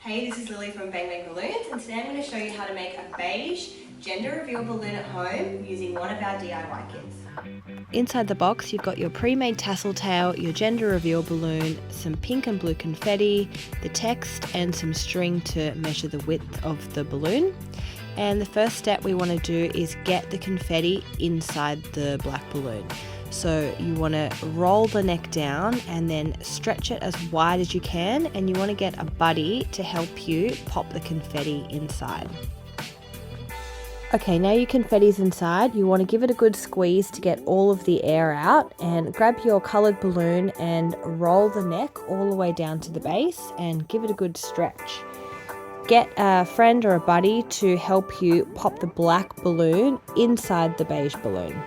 Hey, this is Lily from Bang Balloons, and today I'm going to show you how to make a beige gender reveal balloon at home using one of our DIY kits. Inside the box you've got your pre-made tassel tail, your gender reveal balloon, some pink and blue confetti, the text and some string to measure the width of the balloon. And the first step we want to do is get the confetti inside the black balloon. So you want to roll the neck down and then stretch it as wide as you can, and you want to get a buddy to help you pop the confetti inside. Okay, now your confetti's inside, you want to give it a good squeeze to get all of the air out, and grab your coloured balloon and roll the neck all the way down to the base and give it a good stretch. Get a friend or a buddy to help you pop the black balloon inside the beige balloon.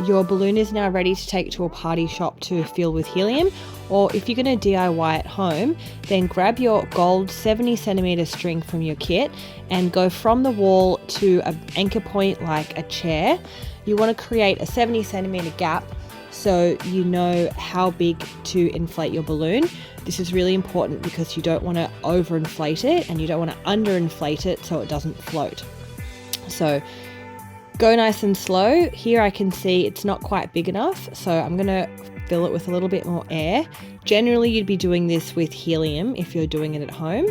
Your balloon is now ready to take to a party shop to fill with helium, or if you're going to DIY at home, then grab your gold 70cm string from your kit and go from the wall to an anchor point like a chair. You want to create a 70cm gap so you know how big to inflate your balloon. This is really important because you don't want to overinflate it and you don't want to underinflate it so it doesn't float. So go nice and slow. Here I can see it's not quite big enough, so I'm going to fill it with a little bit more air. Generally you'd be doing this with helium if you're doing it at home.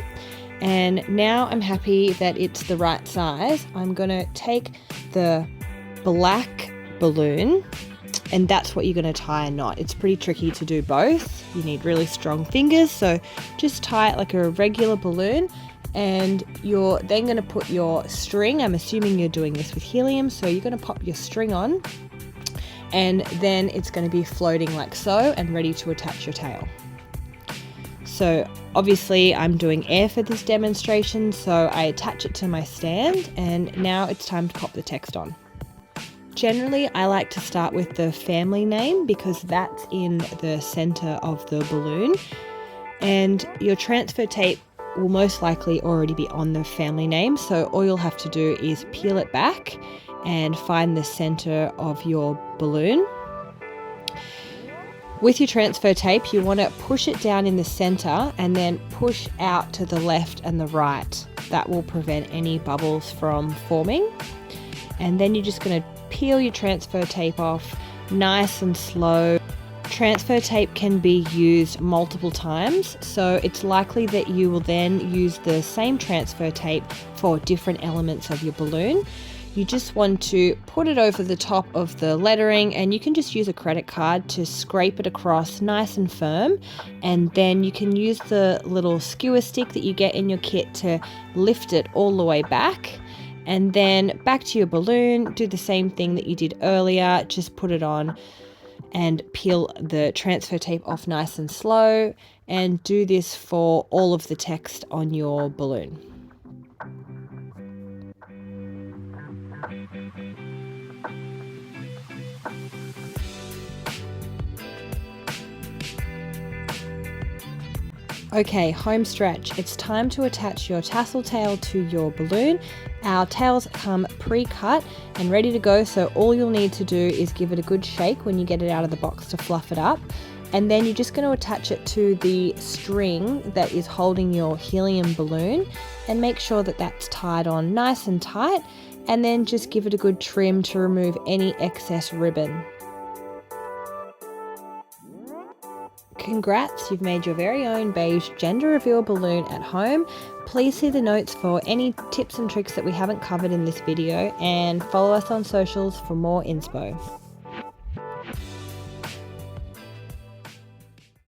And now I'm happy that it's the right size. I'm going to take the black balloon, and that's what you're going to tie a knot. It's pretty tricky to do both. You need really strong fingers, so just tie it like a regular balloon. And you're then going to put your string, I'm assuming you're doing this with helium, so you're going to pop your string on, and then it's going to be floating like so and ready to attach your tail. So obviously I'm doing air for this demonstration, so I attach it to my stand, and now it's time to pop the text on. Generally I like to start with the family name because that's in the center of the balloon, and your transfer tape will most likely already be on the family name, so all you'll have to do is peel it back and find the center of your balloon. With your transfer tape you want to push it down in the center and then push out to the left and the right. That will prevent any bubbles from forming. And then you're just going to peel your transfer tape off nice and slow. Transfer tape can be used multiple times, so it's likely that you will then use the same transfer tape for different elements of your balloon. You just want to put it over the top of the lettering, and you can just use a credit card to scrape it across nice and firm, and then you can use the little skewer stick that you get in your kit to lift it all the way back. And then back to your balloon, do the same thing that you did earlier, just put it on and peel the transfer tape off nice and slow, and do this for all of the text on your balloon. Okay, home stretch. It's time to attach your tassel tail to your balloon. Our tails come pre-cut and ready to go, so all you'll need to do is give it a good shake when you get it out of the box to fluff it up. And then you're just going to attach it to the string that is holding your helium balloon, and make sure that that's tied on nice and tight, and then just give it a good trim to remove any excess ribbon. Congrats, you've made your very own beige gender reveal balloon at home. Please see the notes for any tips and tricks that we haven't covered in this video, and follow us on socials for more inspo.